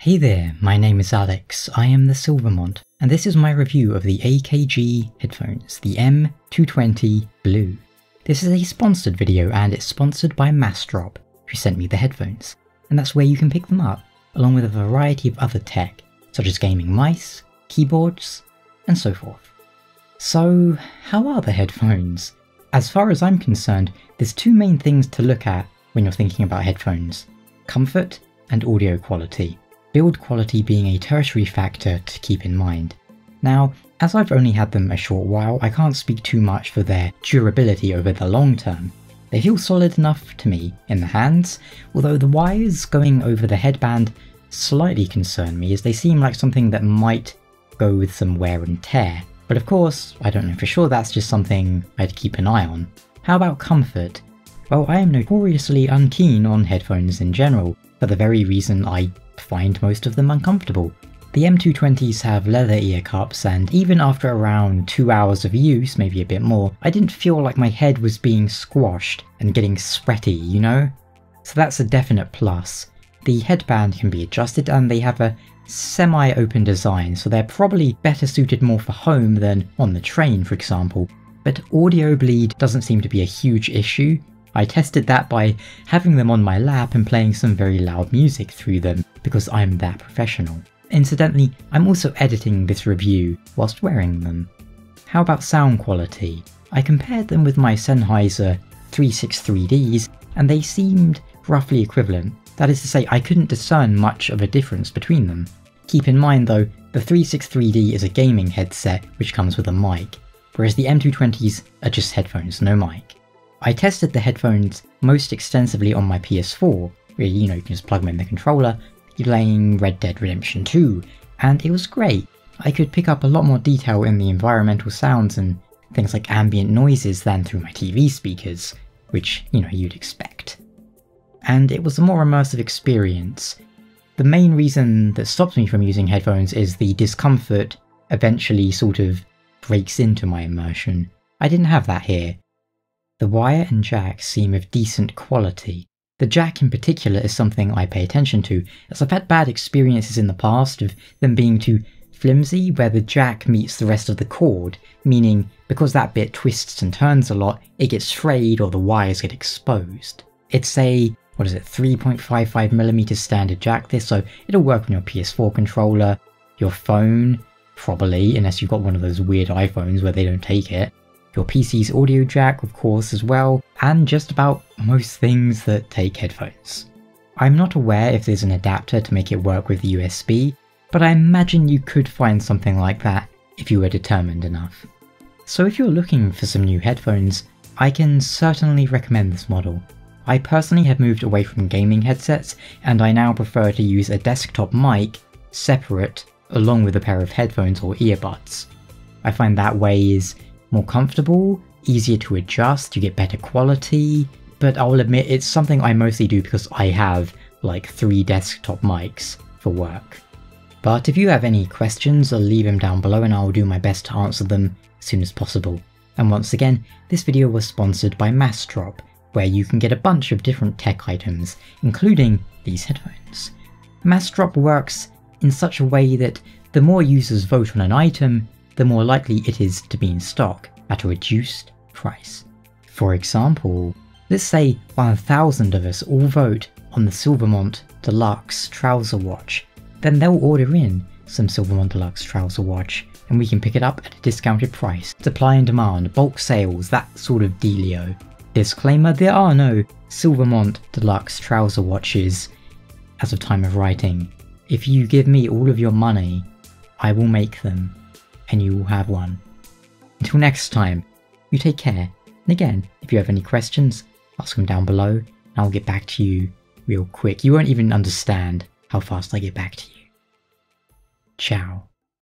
Hey there, my name is Alex, I am the Silvermont, and this is my review of the AKG headphones, the M220 Blue. This is a sponsored video and it's sponsored by Massdrop, who sent me the headphones, and that's where you can pick them up, along with a variety of other tech, such as gaming mice, keyboards, and so forth. So, how are the headphones? As far as I'm concerned, there's two main things to look at when you're thinking about headphones: comfort and audio quality. Build quality being a tertiary factor to keep in mind. Now, as I've only had them a short while, I can't speak too much for their durability over the long term. They feel solid enough to me in the hands, although the wires going over the headband slightly concern me, as they seem like something that might go with some wear and tear. But of course, I don't know for sure, that's just something I'd keep an eye on. How about comfort? Well, I am notoriously unkeen on headphones in general, for the very reason I find most of them uncomfortable. The M220s have leather ear cups, and even after around 2 hours of use, maybe a bit more, I didn't feel like my head was being squashed and getting sweaty, you know? So that's a definite plus. The headband can be adjusted and they have a semi-open design, so they're probably better suited more for home than on the train, for example. But audio bleed doesn't seem to be a huge issue. I tested that by having them on my lap and playing some very loud music through them, because I'm that professional. Incidentally, I'm also editing this review whilst wearing them. How about sound quality? I compared them with my Sennheiser 363Ds, and they seemed roughly equivalent. That is to say, I couldn't discern much of a difference between them. Keep in mind though, the 363D is a gaming headset which comes with a mic, whereas the M220s are just headphones, no mic. I tested the headphones most extensively on my PS4, where you can just plug them in the controller, you're playing Red Dead Redemption 2, and it was great. I could pick up a lot more detail in the environmental sounds and things like ambient noises than through my TV speakers, which, you'd expect. And it was a more immersive experience. The main reason that stops me from using headphones is the discomfort eventually sort of breaks into my immersion. I didn't have that here. The wire and jack seem of decent quality. The jack in particular is something I pay attention to, as I've had bad experiences in the past of them being too flimsy where the jack meets the rest of the cord, meaning because that bit twists and turns a lot, it gets frayed or the wires get exposed. It's a 3.55mm standard jack this, so it'll work on your PS4 controller, your phone, probably, unless you've got one of those weird iPhones where they don't take it, your PC's audio jack of course as well, and just about most things that take headphones. I'm not aware if there's an adapter to make it work with USB, but I imagine you could find something like that if you were determined enough. So if you're looking for some new headphones, I can certainly recommend this model. I personally have moved away from gaming headsets, and I now prefer to use a desktop mic separate along with a pair of headphones or earbuds. I find that way is more comfortable, easier to adjust, you get better quality, but I'll admit it's something I mostly do because I have like 3 desktop mics for work. But if you have any questions, I'll leave them down below and I'll do my best to answer them as soon as possible. And once again, this video was sponsored by Massdrop, where you can get a bunch of different tech items, including these headphones. Massdrop works in such a way that the more users vote on an item, the more likely it is to be in stock at a reduced price. For example, let's say 1,000 of us all vote on the Silvermont Deluxe Trouser Watch, then they'll order in some Silvermont Deluxe Trouser Watch and we can pick it up at a discounted price. Supply and demand, bulk sales, that sort of dealio. Disclaimer, there are no Silvermont Deluxe Trouser Watches as of time of writing. If you give me all of your money, I will make them, and you will have one. Until next time, you take care, and again, if you have any questions, ask them down below, and I'll get back to you real quick. You won't even understand how fast I get back to you. Ciao.